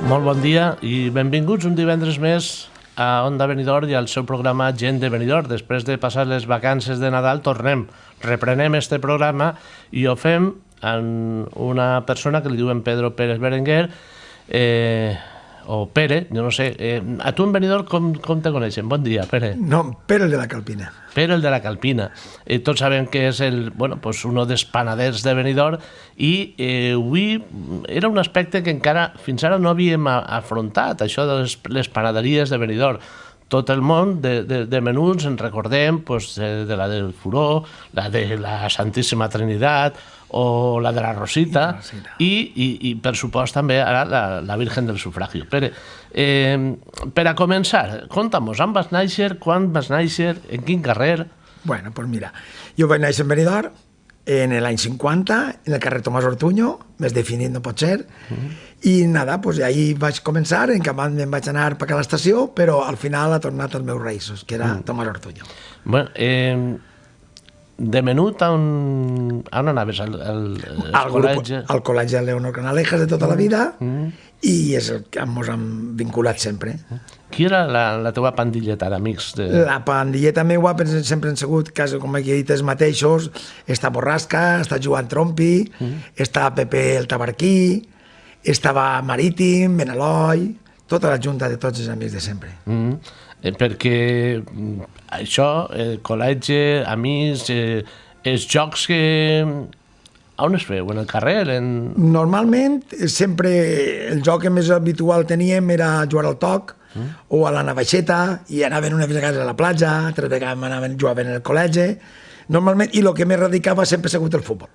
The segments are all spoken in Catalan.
Molt bon dia i benvinguts un divendres més a Onda Benidorm i al seu programa Gent de Benidorm. Després de passar les vacances de Nadal reprenem este programa i ho fem amb una persona que li diuen Pedro Pérez Berenguer, o Pere, jo no sé. A tu en Benidorm com te coneixen? Bon dia, Pere. No, Pere el de la Calpina. Pere el de la Calpina. Tots sabem que és un dels panaders de Benidorm i avui era un aspecte que encara fins ara no havíem afrontat, això de les panaderies de Benidorm. Tot el món de menuts en recordem de la del Furó, la de la Santíssima Trinitat o la de la Rosita i per supost també ara la Virgen del Sufragio. Pere, per a començar, conta'm-nos, on vas néixer, quan vas néixer, en quin carrer? Bueno, pues mira, jo vaig néixer en Benidorm en l'any 50, en el carrer Tomàs Ortuño, més definit no pot ser, i nada, pues ahí vaig començar, en canvi me'n vaig anar per a l'estació, però al final ha tornat als meus raïsos, que era Tomàs Ortuño. Bueno, de menut, on anaves? Al col·legi? Al col·legi Leonor Canalejas de tota la vida, i és el que ens hem vinculat sempre. Qui era la teva pandilleta d'amics? La pandilleta meua sempre han sigut, com he dit, els mateixos. Està Borrasca, està Joan Trompi, està Pepe el Tabarquí, estava Marítim, Benaloi, tota la junta de tots els amics de sempre. Perquè això, el col·legi, amics, els jocs que... On es feu? En el carrer? Normalment, sempre el joc que més habitual teníem era jugar al toc o a la navaixeta, i anaven unes vegades a la platja, altres vegades jugaven al col·legi, normalment, i el que més radicava sempre ha sigut el futbol.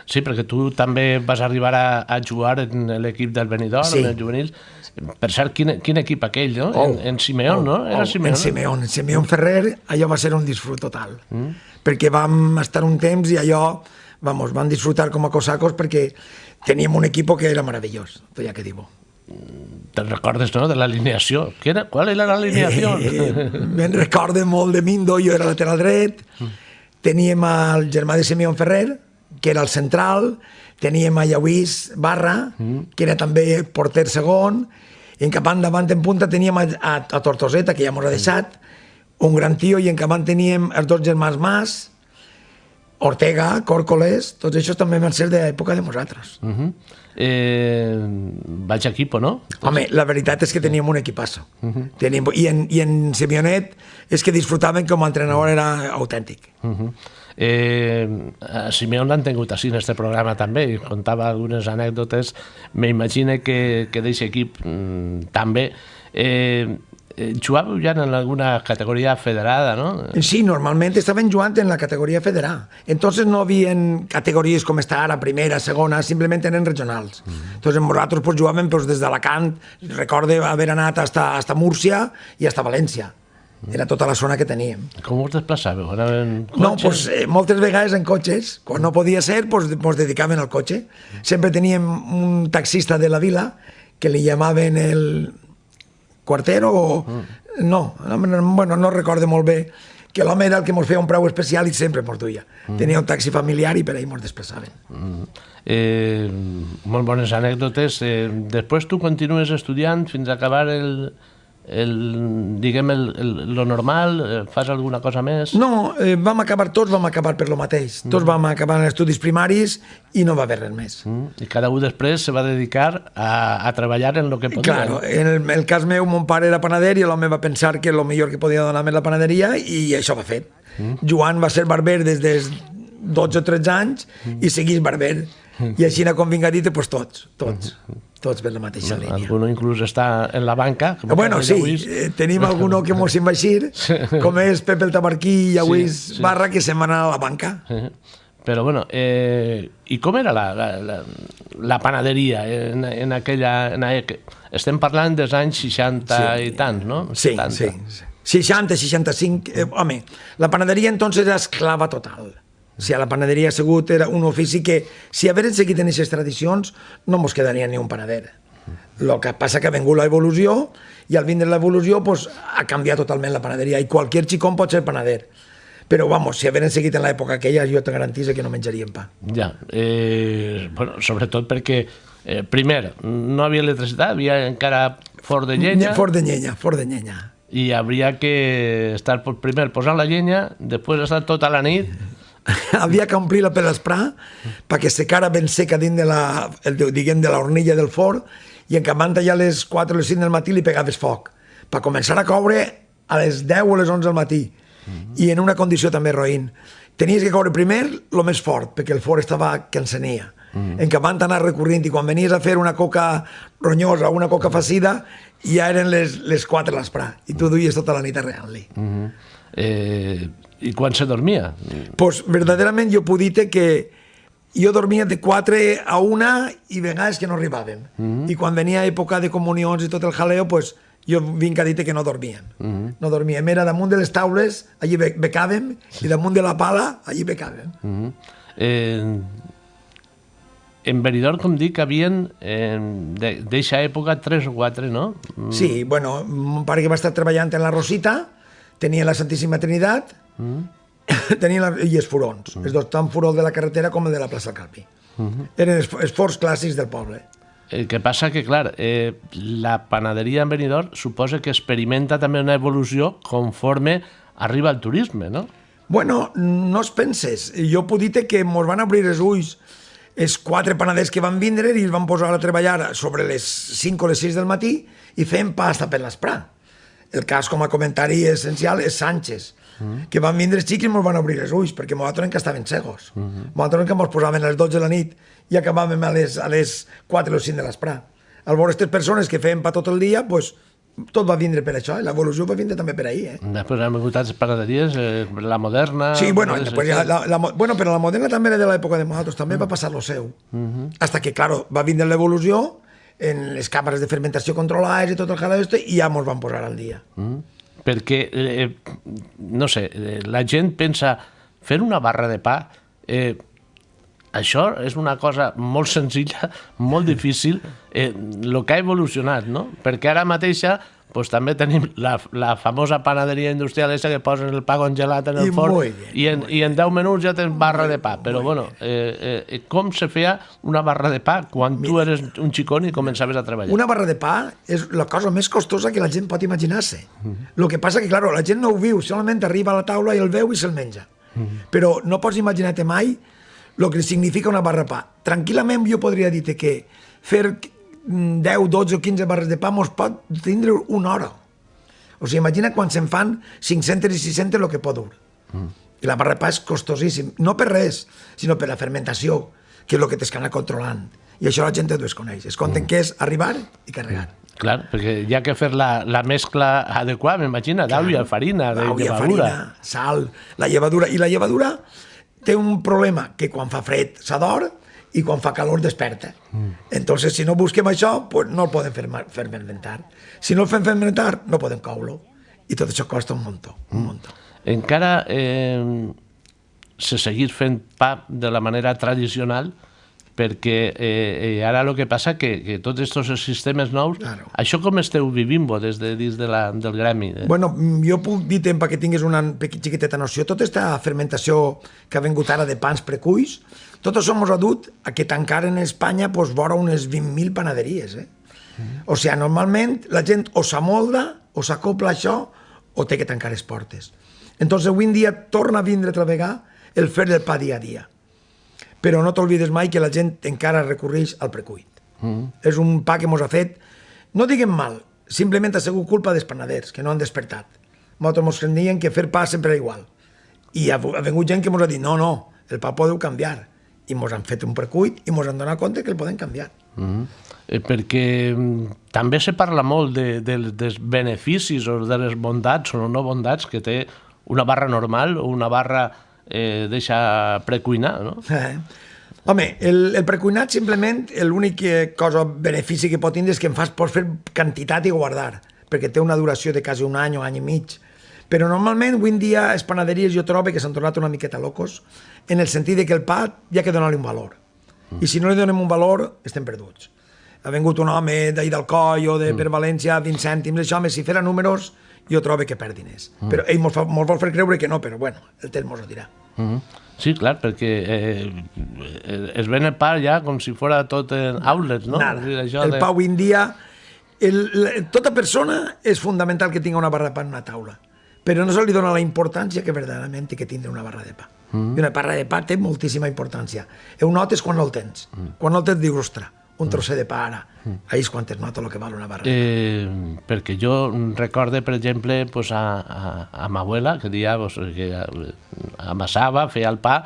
Sí, perquè tu també vas arribar a jugar en l'equip del Benidorm, en els juvenils. Per cert, quin equip aquell, no? En Simeón, no? Era Simeón. En Simeón Ferrer, allò va ser un disfrut total. Perquè vam estar un temps i allò, vam disfrutar com a cosacos perquè teníem un equip que era meravellós, tot ja que digo. Te'n recordes, no?, de l'alineació. Qual era l'alineació? Me'n recorde molt de Mindo, jo era lateral dret, teníem el germà de Simeón Ferrer, que era el central, teníem a Lluís Barra, que era també porter segon, i en capant davant en punta teníem a Tortoseta, que ja mos ha deixat, un gran tio, i en capant teníem els dos germans Mas, Ortega, Còrcoles, tots això també van ser de l'època de nosaltres. Vaig equip, no? Home, la veritat és que teníem un equipasso. I en Simeonet és que disfrutaven com a entrenador, era autèntic. A Simeón l'han tingut així en aquest programa també, i contava algunes anècdotes. M'imagino que d'aquest equip també jugàveu ja en alguna categoria federada, no? Sí, normalment estaven jugant en la categoria federada. Entonces no havien categories com està ara, primera, segona, simplement eren regionals. Entonces nosaltres jugàvem des d'Alacant, recordo haver anat hasta Múrcia i hasta València. Era tota la zona que teníem. Com us desplaçàveu? No, moltes vegades en cotxes. Quan no podia ser, ens dedicaven al cotxe. Sempre teníem un taxista de la vila que li llamaven el Quartero o... No, no recordo molt bé, que l'home era el que ens feia un preu especial i sempre ens duia. Tenia un taxi familiar i per ahí ens desplaçaven. Molt bones anècdotes. Després tu continues estudiant fins a acabar lo normal? Fas alguna cosa més? No, vam acabar per lo mateix. Tots vam acabar en estudis primaris i no va haver res més. I cada un després se va dedicar a treballar en el que podia. Claro, en el cas meu, mon pare era panader i l'home va pensar que el millor que podia donar-me la panaderia i això va fer. Joan va ser barber des dels 12 o 13 anys i seguís barber. I així, com vinga dit, tots per la mateixa línia. Alguno inclús està en la banca. Bueno, sí, tenim alguno que mos se'n va eixir, com és Pepe el Tabarquí i Lluís Barra, que se'n van anar a la banca. Però, bueno, i com era la panaderia en aquella... Estem parlant dels anys 60 i tants, no? Sí, sí. 60, 65... Home, la panaderia entonces era esclava total. O sigui, la panaderia ha sigut un ofici que, si hagueren seguit en aquestes tradicions, no mos quedaria ni un panader. El que passa que ha vingut l'evolució i al vindre l'evolució ha canviat totalment la panaderia i qualsevol xicón pot ser panader. Però, vamos, si hagueren seguit en l'època aquella, jo te garantís que no menjaríem pa. Ja, bueno, sobretot perquè primer, no havia electricitat, havia encara forn de llenya. Forn de llenya. I hauria que estar primer posant la llenya, després estar tota la nit. Havia que omplir-la per l'esprar perquè secara ben seca dins de la hornilla del forn, i en canvi ja a les 4 o les 5 del matí li pegaves foc per començar a coure a les 10 o les 11 del matí, i en una condició també roïn. Tenies que coure primer el més fort perquè el forn estava que encenia. En què van anar recorrint, i quan venies a fer una coca ronyosa o una coca facida ja eren les 4 a l'esprà i tu duies tota la nit arregant-li. I quan se dormia? Pues verdaderament jo puc dir que jo dormia de 4 a 1 i vegades que no arribàvem. I quan venia època de comunions i tot el jaleo, pues jo vinc a dir que no dormíem. No dormíem, era damunt de les taules, allí becàvem, i damunt de la pala, allí becàvem. En Benidorm, com dic, havien d'eixa època 3 o 4, no? Sí, bueno, mon pare que va estar treballant en la Rosita, tenia la Santíssima Trinitat, i els furons, els dos, tant furó de la carretera com el de la plaça Calpi. Eren els forns clàssics del poble. El que passa que, clar, la panaderia en Benidorm suposa que experimenta també una evolució conforme arriba el turisme, no? Bueno, no es penses. Jo puc dir que ens van obrir els ulls els 4 panaders que van vindre i es van posar a treballar sobre les 5 o les 6 del matí i feien pasta per l'esprà. El cas, com a comentari essencial, és Sánchez, que van vindre els xics i ens van obrir els ulls, perquè nosaltres que estaven cegos. Nosaltres que ens posaven a les 12 de la nit i acabàvem a les 4 o 5 de l'esprà. Al veure aquestes persones que feien pa tot el dia, doncs tot va vindre per això, l'evolució va vindre també per ahir. Després han vingut altres panaderies, la moderna... Sí, bueno, però la moderna també era de l'època de nosaltres, també va passar lo seu. Hasta que, claro, va vindre l'evolució en les càmeres de fermentació controlades i tot el jaleo i ja ens van posar al dia. Perquè, no sé, la gent pensa, fer una barra de pa, això és una cosa molt senzilla, molt difícil, el que ha evolucionat, no? Perquè ara mateixa també tenim la famosa panaderia industrial que posen el pa congelat en el forn i en 10 minuts ja tens barra de pa. Però, bueno, com se feia una barra de pa quan tu eres un xicón i començaves a treballar? Una barra de pa és la cosa més costosa que la gent pot imaginar-se. El que passa que, claro, la gent no ho viu, solament arriba a la taula i el veu i se'l menja. Però no pots imaginar-te mai el que significa una barra de pa. Tranquil·lament jo podria dir que fer 10, 12 o 15 barres de pa mos pot tindre una hora. O sigui, imagina quan se'n fan 500 i 600 el que pot dur. I la barra de pa és costosíssim, no per res, sinó per la fermentació, que és el que tens que anar controlant. I això la gent ho desconeix. Es compten que és arribar i carregar. Clar, perquè hi ha que fer la mescla adequada, m'imagina, d'àuia, farina, de llevadura. Farina, sal, la llevadura. I la llevadura té un problema, que quan fa fred s'ador i quan fa calor desperta. Entonces, si no busquem això, pues no el podem fermentar. Si no el fem fermentar, no podem coure-lo. I tot això costa un muntó, un muntó. Encara se seguís fent pa de la manera tradicional, perquè ara el que passa que tots aquests sistemes nous, això com esteu vivint-ho des de dins del gremi? Bueno, jo puc dir, perquè tinguis una xiqueteta noció, tota aquesta fermentació que ha vingut ara de pans precuis, tot això ens ha dut a que tancaren a Espanya vora unes 20.000 panaderies. O sigui, normalment la gent o s'amolda o s'acopla a això o té que tancar les portes. Entonces, avui en dia torna a vindre altra vegada el fer del pa dia a dia. Però no t'olvides mai que la gent encara recorreix al precuit. És un pa que mos ha fet, no diguem mal, simplement ha sigut culpa dels panaders, que no han despertat. Nosaltres mos creiem que fer pa sempre era igual. I ha vingut gent que mos ha dit, no, el pa podeu canviar. I mos han fet un precuit i mos han donat compte que el podem canviar. Perquè també se parla molt dels beneficis o de les bondats o no bondats que té una barra normal o una barra deixa precuinar, no? Home, el precuinat simplement l'únic benefici que pot tindre és que pots fer quantitat i guardar, perquè té una duració de quasi un any o any i mig. Però normalment avui en dia les panaderies jo trobo que s'han tornat una miqueta locos en el sentit que el pa hi ha que donar-li un valor. I si no li donem un valor, estem perduts. Ha vingut un home d'ahir d'Alcoi o per València, 20 cèntims, això, home, si fera números, jo trobo que perd diners. Però ell mos vol fer creure que no, però bueno, el temps mos ho dirà. Sí, clar, perquè es ven el pa ja com si fos tot en outlets, no? Nada. El pa avui en dia, tota persona és fundamental que tingui una barra de pa en una taula, però no se li dona la importància que verdaderament té que tindre una barra de pa. I una barra de pa té moltíssima importància. Ho notes quan no el tens. Quan no el tens dius, ostres, un trosset de pa ara. Ahí és quan es nota el que val una barra de pa. Perquè jo recorde, per exemple, a ma abuela, que dia que amassava, feia el pa,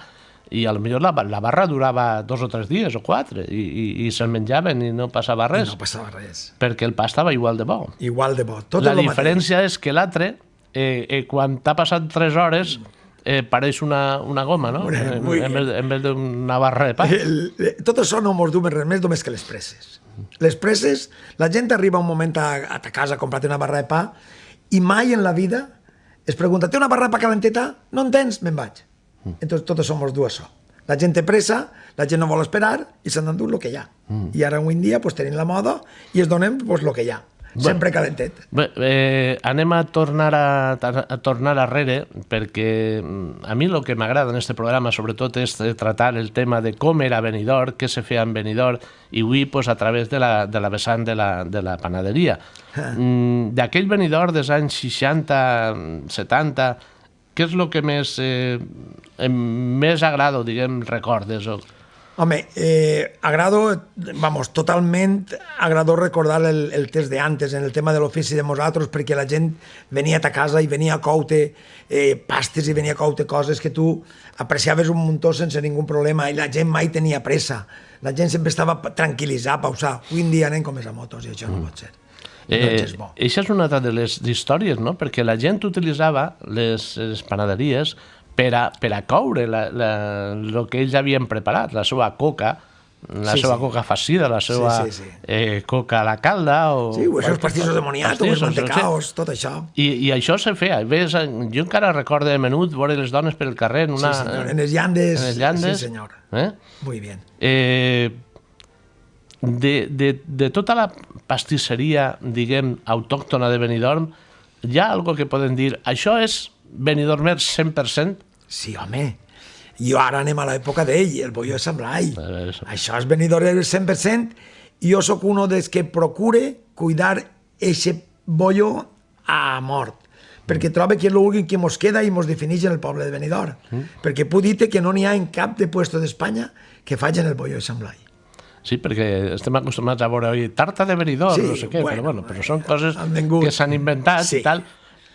i potser la barra durava 2 o 3 dies o 4, i se'l menjaven i no passava res. No passava res. Perquè el pa estava igual de bo. Igual de bo. La diferència és que l'altre, quan t'ha passat 3 hores, pareix una goma, no? En vez d'una barra de pa. Tot això no mos du res més només que les presses. Les presses, la gent arriba un moment a ta casa a comprar-te una barra de pa i mai en la vida es pregunta, té una barra de pa calenteta? No en tens? Me'n vaig. Entonces tot això mos du això. La gent té pressa, la gent no vol esperar i s'han d'endur el que hi ha. I ara avui en dia tenim la moda i es donem el que hi ha. Sempre calentet. Bé, anem a tornar arrere, perquè a mi el que m'agrada en aquest programa sobretot és tratar el tema de com era Benidorm, què se feia en Benidorm, i avui a través de la vessant de la panaderia. D'aquell Benidorm dels anys 60, 70, què és el que més agrada, diguem, recordes? Home, totalment agrado recordar el test d'antes en el tema de l'ofici de nosaltres, perquè la gent venia a ta casa i venia a coure pastes i venia a coure coses que tu apreciaves un muntó sense ningú problema i la gent mai tenia pressa. La gent sempre estava tranquil·litzada, pausar. Avui en dia anem com és a motos i això no pot ser. Això és una de les històries, no? Perquè la gent utilitzava les panaderies per a coure el que ells havien preparat, la seva coca, seva coca farcida, la seva coca a la calda... Sí, o els pastissos de moniato, els mantecaos, tot això. I això se feia. Jo encara recordo de menut veure les dones per el carrer en en els llandes. Sí, senyor. Muy bien. De tota la pastisseria, diguem, autòctona de Benidorm, hi ha alguna que podem dir, això és Benidormer 100%? Sí, home. I ara anem a l'època d'ell, el bollo de Sant Blai. Això és Benidorm 100%. I jo sóc un dels que procure cuidar aquest bollo a mort. Perquè trobo que és l'únic que mos queda i mos defineix en el poble de Benidorm. Perquè puc dir que no n'hi ha en cap de puesto d'Espanya que facin el bollo de Sant Blai. Sí, perquè estem acostumats a veure tarta de Benidorm, no sé què, però són coses que s'han inventat i tal.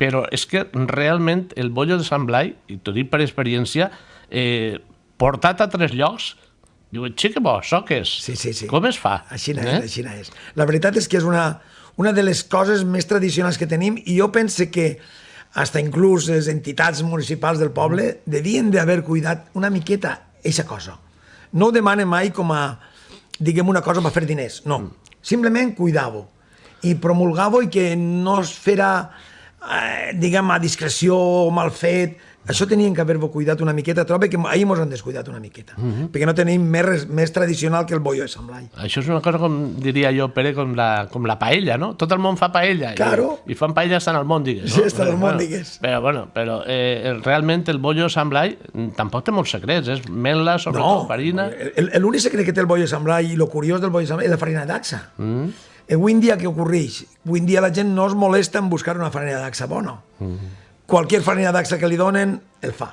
Però és que realment el bollo de Sant Blai, i t'ho dic per experiència, portat a 3 llocs, diu, xique bo, això què és? Sí. Com es fa? Així és. La veritat és que és una de les coses més tradicionals que tenim i jo penso que fins inclús les entitats municipals del poble devien d'haver cuidat una miqueta aquesta cosa. No ho demanen mai com a, diguem, una cosa per fer diners, no. Simplement cuidar-ho i promulgar-ho i que no es fera diguem, a discreció o mal fet. Això tenien que haver-ho cuidat una miqueta. Trobo que ahir mos han descuidat una miqueta, perquè no tenim més tradicional que el bollo de Sant Blai. Això és una cosa, com diria jo, Pere, com la paella, no? Tot el món fa paella. Claro. I fan paella estan al món, digues. Sí, estan al món, digues. Però realment el bollo de Sant Blai tampoc té molts secrets, és mel·la, sobretot, farina... L'únic secret que té el bollo de Sant Blai i el curiós del bollo de Sant Blai és la farina d'Axa. Avui en dia què ocorreix? Avui en dia la gent no es molesta en buscar una farina d'Axa bona. Qualsevol farina d'Axa que li donen, el fa.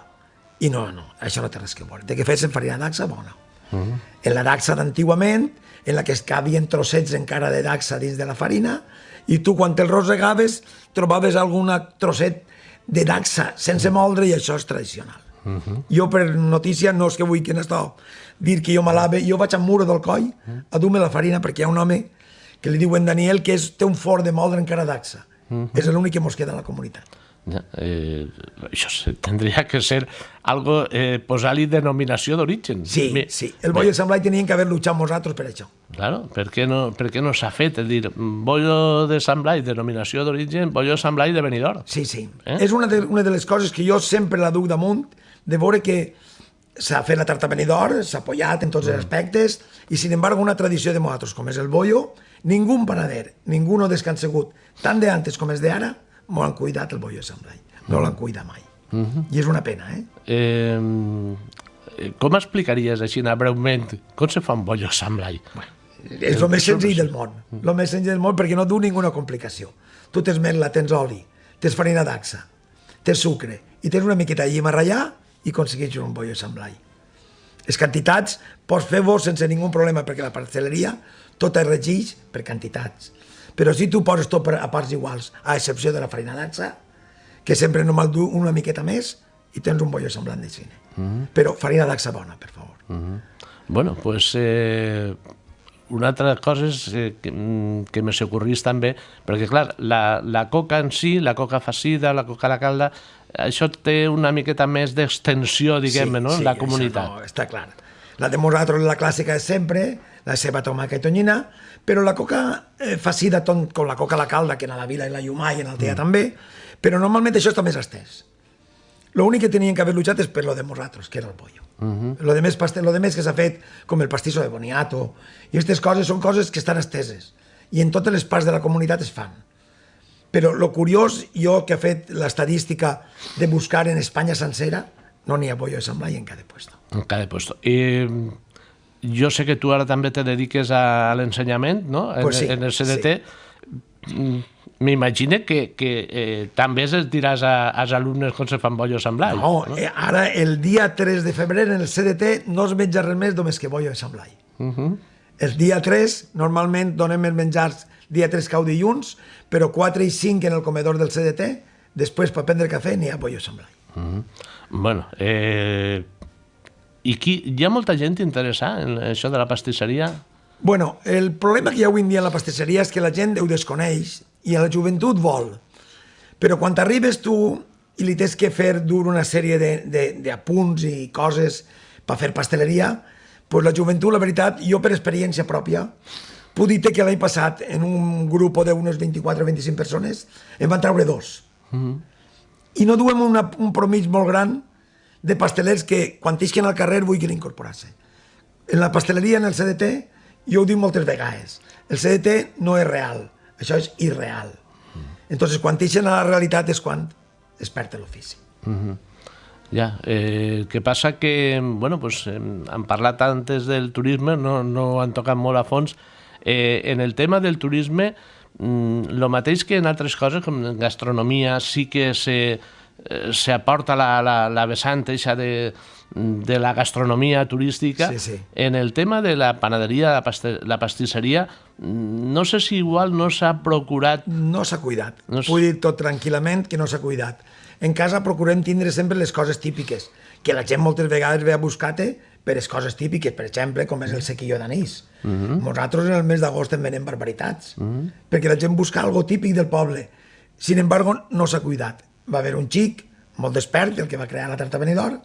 I no, això no té res que veure. Té que fer-se farina d'Axa bona. En la d'Axa d'antigament, en la que es cabien trossets encara de d'Axa dins de la farina, i tu quan te'l rosegaves trobaves algun trosset de d'Axa sense moldre i això és tradicional. Jo per notícia no és que vull que n'estò dir que jo m'alave, jo vaig a Muro del Coll a dur-me la farina perquè hi ha un home que li diuen Daniel que té un forn de moldre encara d'Axa. És l'únic que mos queda a la comunitat. Això tindria que ser algo, posar-li denominació d'origen. Sí. El bollo de Sant Blai tenien que haver luchat nosaltres per això. Claro, per què no s'ha fet? És dir, bollo de Sant Blai, denominació d'origen, bollo de Sant Blai de Benidorm. Sí. És una de les coses que jo sempre la duc damunt, de veure que s'ha fet la tarta Benidorm, s'ha apoyat en tots els aspectes, i sin embargo una tradició de nosaltres, com és el bollo, ningú panader, ningú no descansegut, tant d'antes com és d'ara, m'ho han cuidat el bollo de Sant Blai. No l'han cuidat mai. I és una pena, Com explicaries així breument com se fa un bollo a Sant Blai? És el més senzill del món. El més senzill del món perquè no du ninguna complicació. Tu tens metla, tens oli, tens farina dacsa, tens sucre i tens una miqueta de llima a ratllar i aconsegueixes un bollo de Sant Blai. Les quantitats pots fer-ho sense ningú problema perquè la pasteleria tot es regeix per quantitats. Però si tu poses tot a parts iguals, a excepció de la farina dacsa, que sempre només du una miqueta més i tens un bollo semblant de cine. Però farina dacsa bona, per favor. Bueno, pues una altra cosa és que me s'ocorrís també, perquè clar, la coca en si, la coca facida, la coca a la calda, això té una miqueta més d'extensió, diguem-ne, no?, en la comunitat. No, està clar. La de nosaltres, la clàssica és sempre, la ceba, tomàquet i tonyina, però la coca facida, com la coca a la calda, que en la Vila i la Llumà i en el Tea també, però normalment això està més estès. L'únic que tenien que haver luchat és per lo de nosaltres, que era el pollo. Lo de més que s'ha fet, com el pastisso de boniato, i aquestes coses són coses que estan esteses, i en totes les parts de la comunitat es fan. Però lo curiós, jo que he fet l'estadística de buscar en Espanya sencera, no n'hi ha bollo de Sant Blai en cada puesto. En cada puesto. I jo sé que tu ara també te dediques a l'ensenyament, no?, en el CDT. M'imagino que també es diràs als alumnes com se fan bollo a Sant Blai. No, ara el dia 3 de febrer en el CDT no es menja res més només que bollo de Sant Blai. El dia 3 normalment donem els menjars dia 3 cau dilluns, però 4 i 5 en el comedor del CDT, després per prendre cafè n'hi ha bollo de Sant Blai. Bueno, i hi ha molta gent interessada en això de la pastisseria? Bueno, el problema que hi ha avui en dia en la pastisseria és que la gent ho desconeix i la joventut vol. Però quan arribes tu i li tens que fer dur una sèrie d'apunts i coses per fer pasteleria, doncs la joventut, la veritat, jo per experiència pròpia, puc dir que l'any passat en un grup d'unes 24 o 25 persones en van treure 2. I no duem un promig molt gran de pastelers que quan isquen al carrer vulguin incorporar-se. En la pasteleria, en el CDT, jo ho dic moltes vegades, el CDT no és real, això és irreal. Entonces, quan ixen a la realitat és quan es perd l'ofici. Ja, el que passa que, bueno, pues, hem parlat antes del turisme, no han tocat molt a fons. En el tema del turisme, el mateix que en altres coses, com en gastronomia, sí que s'aporta la vessant eixa de la gastronomia turística. En el tema de la panaderia, la pastisseria, no sé si igual no s'ha procurat... No s'ha cuidat. Puc dir tot tranquil·lament que no s'ha cuidat. En casa procurem tindre sempre les coses típiques, que la gent moltes vegades ve a buscar-te per les coses típiques, per exemple, com és el sequillo d'anís. Nosaltres en el mes d'agost en venem barbaritats, perquè la gent busca algo típic del poble. Sin embargo, no s'ha cuidat. Va haver un xic, molt despert, el que va crear la tarta Benidorm,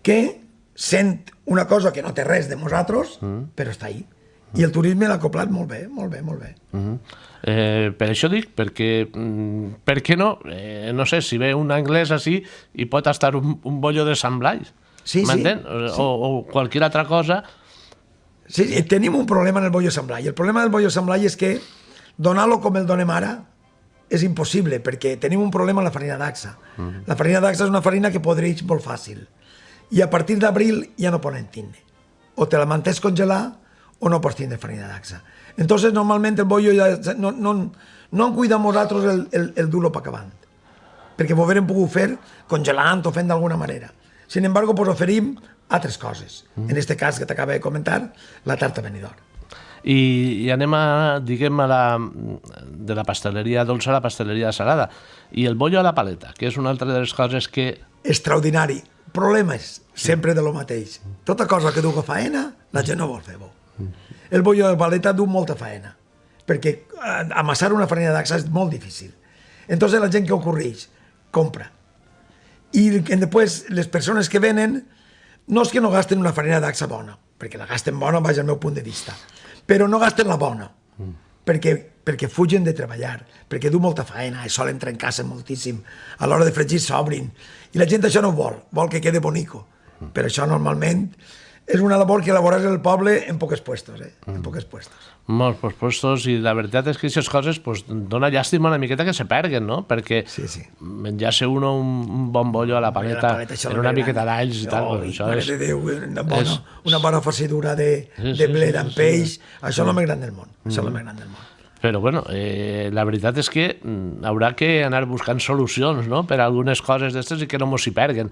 que sent una cosa que no té res de nosaltres, però està ahí. I el turisme l'ha acoplat molt bé, molt bé, molt bé. Per això dic, perquè per què no? No sé, si ve un anglès així i pot estar un bollo de Sant Blai, m'entén? O qualsevol altra cosa. Sí, tenim un problema en el bollo de Sant Blai. El problema del bollo de Sant Blai és que donar-lo com el donem ara és impossible, perquè tenim un problema amb la farina dacsa. La farina dacsa és una farina que podreix molt fàcil. I a partir d'abril ja no poden tindre. O te la mantens congelar o no pots tindre farina dacsa. Entonces, normalment el bollo ja no en cuidem nosaltres el dur-lo per acabant, perquè ho haurem pogut fer congelant o fent d'alguna manera. Sin embargo, pues oferim altres coses. En este cas que t'acaba de comentar, la tarta Benidorm. I anem diguem, de la pasteleria dolça a la pasteleria salada. I el bollo a la paleta, que és una altra de les coses que... Extraordinari. Problemes, sempre de lo mateix. Tota cosa que duga faena, la gent no vol fer-ho. El bollo de paleta du molta faena, perquè amassar una farina dacsa és molt difícil. Entonces la gent que ocorreix, compra. I després les persones que venen, no és que no gasten una farina dacsa bona, perquè la gasten bona, vaja, al meu punt de vista, però no gasten la bona, perquè fugen de treballar, perquè du molta faena, i solen trencar-se moltíssim, a l'hora de fregir s'obrin, i la gent això no vol que quede bonico. Per això normalment és una labor que elaboras el poble en poques puestos, en poques puestos. Molts puestos, i la veritat és que aquestes coses pues, dona llàstima una miqueta que se perguen, no? Perquè menjar-se un bon bollo a la paleta en una miqueta d'alls i tal, pues, això és... Déu, una bona farcidura de blet amb peix, això és el més gran del món, això és el més gran del món. Però, bueno, la veritat és que haurà que anar buscant solucions, no?, per a algunes coses d'estes i que no mos hi perguen.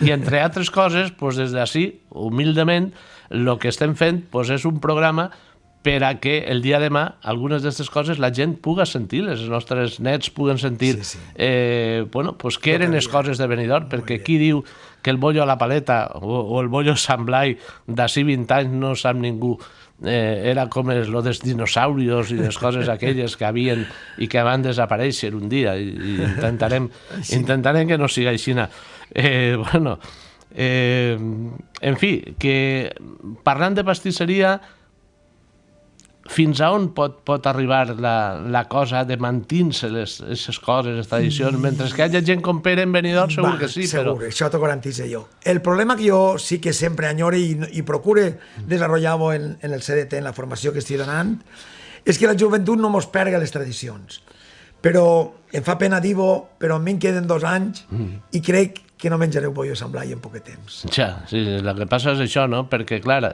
I entre altres coses, pues, des d'ací, humildament, el que estem fent pues, és un programa per a que el dia de demà algunes d'aquestes coses la gent puga sentir-les, els nostres nets puguen sentir bueno, pues, què eren les coses de Benidorm, perquè qui diu que el bollo a la paleta o el bollo Sant Blai d'ací 20 anys no sap ningú, era com lo dels dinosaurios i les coses aquelles que havien i que van desaparèixer un dia, i intentarem que no siga així. Bueno, en fi, que parlant de pastisseria, fins a on pot arribar la cosa de mantenir-se aquestes coses, les tradicions, mentre que hi hagi gent com Pere en Benidorm, segur que sí, però... Segur, això t'ho garantitzo jo. El problema que jo sí que sempre enyore i procure desenvolupar-ho en el CDT, en la formació que estic donant, és que la joventut no mos perga les tradicions. Però em fa pena dir-ho, però a mi em queden 2 anys i crec que no menjareu bollo Sant Blai en poc temps. Ja, sí, el que passa és això, no? Perquè, clar,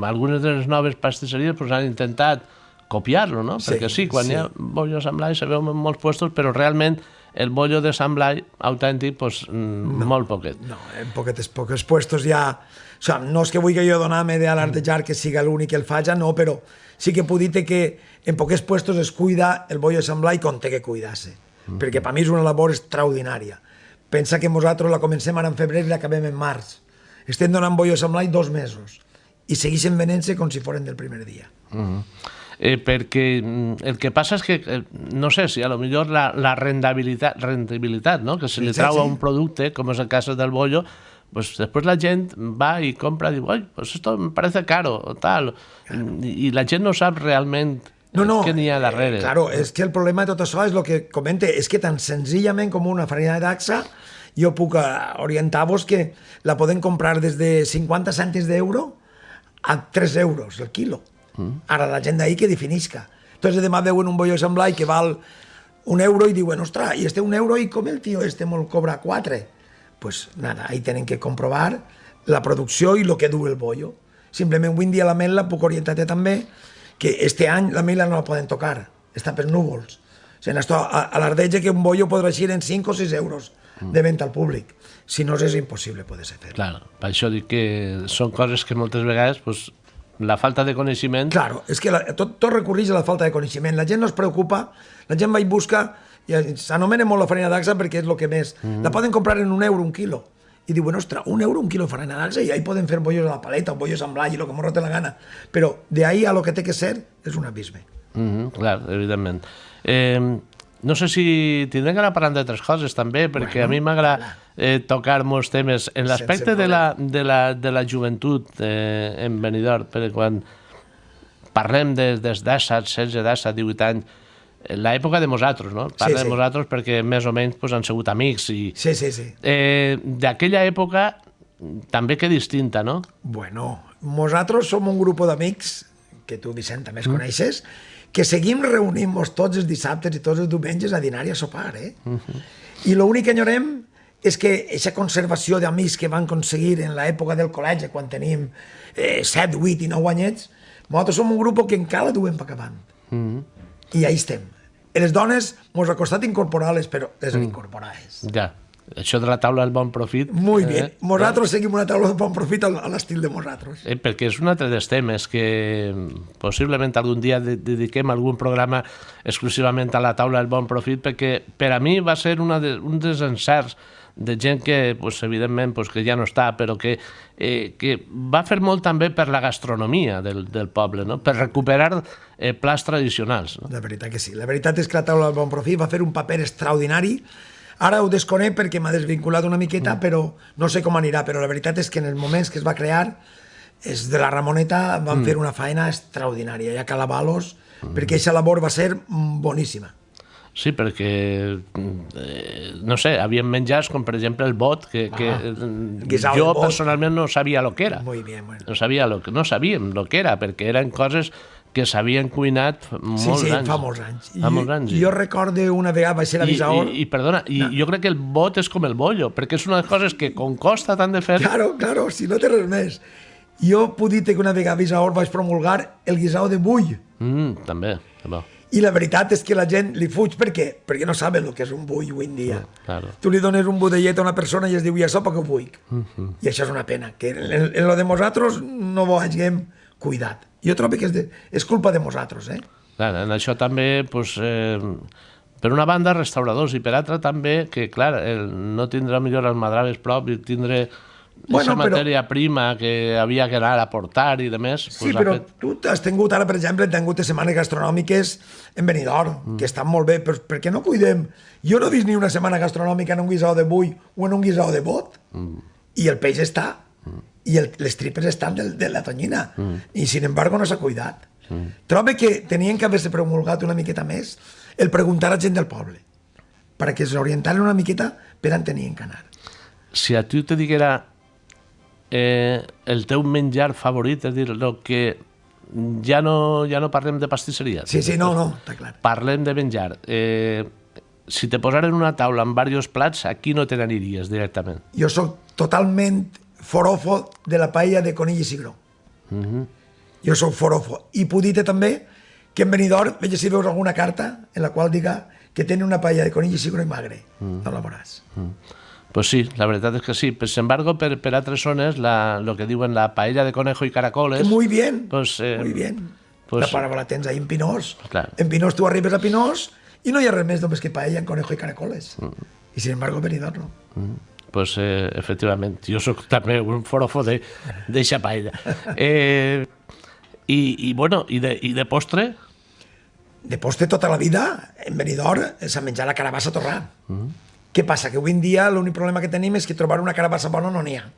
algunes de les noves pastisseries pues, han intentat copiar-lo, no? Perquè sí, quan hi ha bollo Sant Blai se veu en molts puestos, però realment el bollo de Sant Blai autèntic, pues, molt poquet. No, en pocs puestos ja... O sigui, no és que vulgui jo donar-me d'alardejar que siga l'únic que el faja, no, però sí que puc dir que en pocs puestos es cuida el bollo de Sant Blai com té que cuidar-se, perquè per mi és una labor extraordinària. Pensa que nosaltres la comencem ara en febrer i l'acabem en març. Estem donant bollo a Sant Blai 2 mesos i segueixen venent-se com si foren del primer dia. Perquè el que passa és que, no sé si a lo millor la rendibilitat, no?, que se li trau a un producte, com és el cas del bollo, pues después la gent va i compra i diu, oi, pues esto me parece caro, o tal, i la gent no sap realment què n'hi ha darrere. Claro, és que el problema de tot això és el que comente, és que tan senzillament com una farina de dacsa, jo puc orientar-vos que la podem comprar des de 50 cèntims d'euro a 3 euros el quilo. Ara la gent d'ahir que definisca. Entonces demà veuen un bollo de Sant Blai que val 1 euro i diuen, ostres, i este 1 euro i com el tio este me'l cobra 4? Pues nada, ahí tenen que comprovar la producció i el que du el bollo. Simplement avui en dia la mel·la puc orientar-te també que este any la mel·la no la poden tocar, està per núvols. O sigui, esto alardeja que un bollo podrà eixir en 5 o 6 euros de venda al públic. Si no, és impossible poder fer. Clar, per això dic que són coses que moltes vegades pues, la falta de coneixement... Claro, és que tot recorreix a la falta de coneixement. La gent no es preocupa, la gent va i busca, i s'anomena molt la farina dacsa perquè és el que més. La poden comprar en 1 euro un quilo. I diuen, ostres, 1 euro un quilo de farina dacsa i ahí poden fer bollos a la paleta, o bollos Sant Blai, i el que m'ho rota la gana. Però d'ahí a lo que té que ser és un abisme. Clar, evidentment. No sé si tindrem que anar parlant d'altres coses també, perquè a mi m'agrada tocar molts temes. En l'aspecte de la joventut en Benidorm, perquè quan parlem des d'17, 16, 17, 18 anys, l'època de nosaltres, no? Parla de nosaltres perquè més o menys han sigut amics. Sí. D'aquella època també que distinta, no? Bueno, nosaltres som un grup d'amics, que tu, Vicent, també coneixes, que seguim reunint-nos tots els dissabtes i tots els diumenges a dinar i a sopar, I l'únic que enyorem és que aquesta conservació d'amics que van aconseguir en l'època del col·legi, quan teníem 7, 8 i 9 anyets, nosaltres som un grup que encara duem per acabant. I ahí estem. Les dones mos ha costat incorporar-les, però les hem incorporades. Ja, això de la taula del bon profit... Muy bien. Nosaltres seguim una taula del bon profit a l'estil de nosaltres. Perquè és un altre dels temes que possiblement algun dia dediquem algun programa exclusivament a la taula del bon profit, perquè per a mi va ser un dels encerts de gent que, evidentment, que ja no està, però que va fer molt també per la gastronomia del poble, no? Per recuperar plats tradicionals. La veritat que sí. La veritat és que la taula del bon profit va fer un paper extraordinari. Ara ho desconec perquè m'ha desvinculat una miqueta, però no sé com anirà, però la veritat és que en els moments que es va crear, des de la Ramoneta van fer una feina extraordinària, ja calabalos, perquè aquesta labor va ser boníssima. Sí, perquè, no sé, havien menjats com, per exemple, el bot, que guisao jo de bot. personalment no sabia el que era. Muy bien, bueno. No sabíem el que era, perquè eren coses que s'havien cuinat molts anys. Fa molts anys. Fa molts anys. Jo recordo una vegada vaig ser a Bisaor... I perdona, jo crec que el bot és com el bollo, perquè és una de les coses que com costa tant de fer... Claro, si no té res més. Jo puc dir que una vegada a Bisaor vaig promulgar el guisao de bull. També, bo. I la veritat és que la gent li fuig perquè no saben el que és un bull avui en dia. Claro. Tu li dones un budellet a una persona i es diu, ja sopa que ho vull. I això és una pena, que en lo de nosaltres no ho hàgim cuidat. Jo trobo que és culpa de nosaltres, Clar, en això també, pues, per una banda, restauradors, i per altra també, que clar, no tindrà millor almadraves prop i tindre aquesta matèria prima que havia que anar a portar i demés. Sí, però tu has tingut, ara per exemple, setmanes gastronòmiques en Benidorm, que estan molt bé, però per què no cuidem? Jo no he vist ni una setmana gastronòmica en un guisao de bull o en un guisao de bot, i el peix està, i les tripes estan de la tonyina, i sin embargo no s'ha cuidat. Trobo que tenien que haver-se promulgat una miqueta més el preguntar a gent del poble, perquè s'orientaren una miqueta per on tenien que anar. Si a tu te diguera el teu menjar favorit, és dir, el que ja no parlem de pastisseria. Sí, no, està clar. Parlem de menjar. Si te posaren una taula amb diversos plats, aquí no te n'aniries directament. Jo sóc totalment forofo de la paella de conill i cigró. Jo sóc forofo. I puc dir-te també que en Benidorm, veig si veus alguna carta en la qual diga que tenen una paella de conill i cigró i magre. No la veuràs. Pues sí, la veritat és que sí. Sin embargo, per altres zones, lo que diuen la paella de conejo y caracoles... Muy bien, pues, muy bien. La paraula tens ahí en Pinós. Claro. En Pinós tu arribes a Pinós i no hi ha res més només que paella en conejo i caracoles. I sin embargo, Benidorm no. Pues efectivament, jo sóc també un forofo d'eixa paella. Bueno, i de postre? De postre tota la vida, en Benidorm s'ha menjat la carabassa torrà. Què passa? Que avui en dia l'únic problema que tenim és que trobar una carabassa bona no n'hi ha.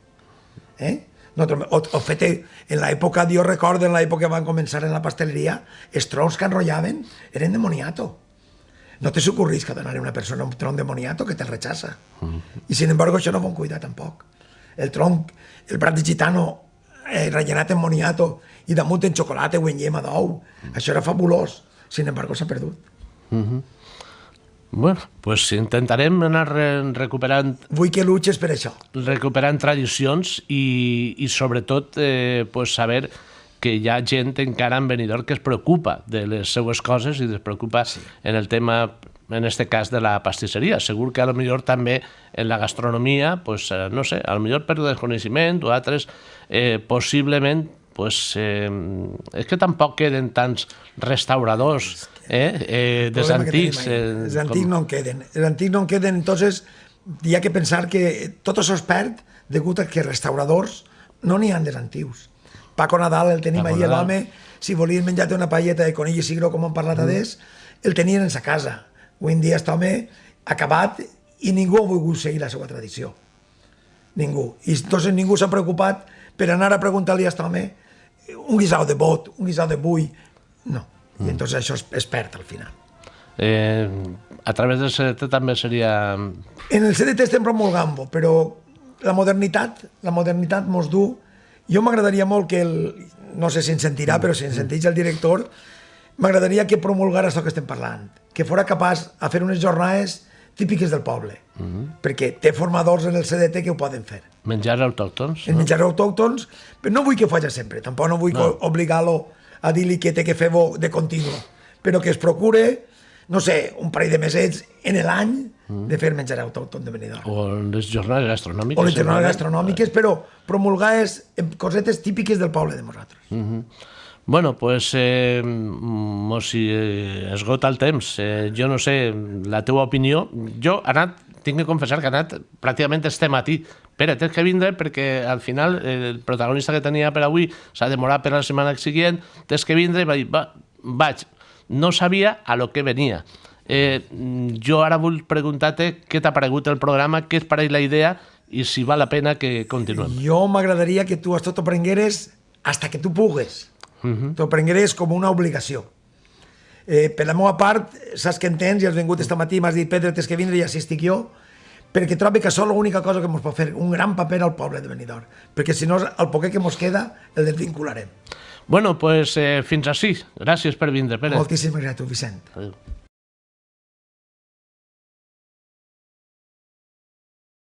O fet, en l'època, jo recordo en l'època que van començar en la pasteleria, els troncs que enrotllaven eren de moniato. No te s'ocorrís que donar a una persona un tronc de moniato que te'l rechaça. I sin embargo això no ho van cuidar tampoc. El tronc, el brat de gitano rellenat en moniato i damunt en xocolata o en llema d'ou, això era fabulós. Sin embargo s'ha perdut. Bueno, pues intentarem anar recuperant... Vull que luches per això. Recuperant tradicions i sobretot pues saber que hi ha gent encara en Benidorm que es preocupa de les seues coses i es preocupa en el tema, en este cas, de la pastisseria. Segur que a lo millor també en la gastronomia, pues, no sé, a lo millor per desconeixement o altres, possiblement, pues, és que tampoc queden tants restauradors dels antics. Els antics no en queden. Els antics no en queden, entonces hi ha que pensar que tot això es perd degut a que restauradors no n'hi ha dels antics. Paco Nadal el tenim ahir, l'home, si volien menjar-te una paelleta de conill i cigró, com hem parlat adés, el tenien en sa casa. Avui en dia està home acabat i ningú ha volgut seguir la seva tradició. Ningú. I entonces ningú s'ha preocupat per anar a preguntar-li a aquest home un guisao de bot, un guisao de bull. No. I entonces això es perd al final. A través del CDT també seria... En el CDT estem promulgant-ho, però la modernitat mos du. Jo m'agradaria molt que no sé si ens sentirà, però si ens senteix el director, m'agradaria que promulgara això que estem parlant, que fora capaç a fer unes jornades típiques del poble, perquè té formadors en el CDT que ho poden fer. Menjar autòctons. Els menjars autòctons, però no vull que ho faci sempre, tampoc no vull obligar-lo a dir-li que té que fer-ho de continu, però que es procure, no sé, un parell de mesets en l'any de fer menjar autòcton de Benidorm. O les jornades gastronòmiques. O les jornades gastronòmiques, però promulgades cosetes típiques del poble de nosaltres. Bueno, pues mos esgota el temps. Jo no sé la teua opinió. Jo, Anat, tinc de confessar que Anat pràcticament estem a ti. Pere, tens que vindre perquè al final el protagonista que tenia per avui s'ha demorat per la setmana següent, tens que vindre i va dir, vaig. No sabia a lo que venia. Jo ara vull preguntar-te què t'ha paregut el programa, què et pareix la idea i si val la pena que continuem. Jo m'agradaria que tu t'ho prengueres hasta que tu pugues. T'ho prengueres com una obligació. Per la meva part, saps que entens, i has vingut esta matí, m'has dit, Pedro, tens que vindre i així estic jo, perquè trobo que això és l'única cosa que ens pot fer un gran paper al poble de Benidorm, perquè si no, el poquet que ens queda el desvincularem. Bueno, pues fins així. Gràcies per vindre, Pere. Moltíssimes gràcies, Vicent. Adéu.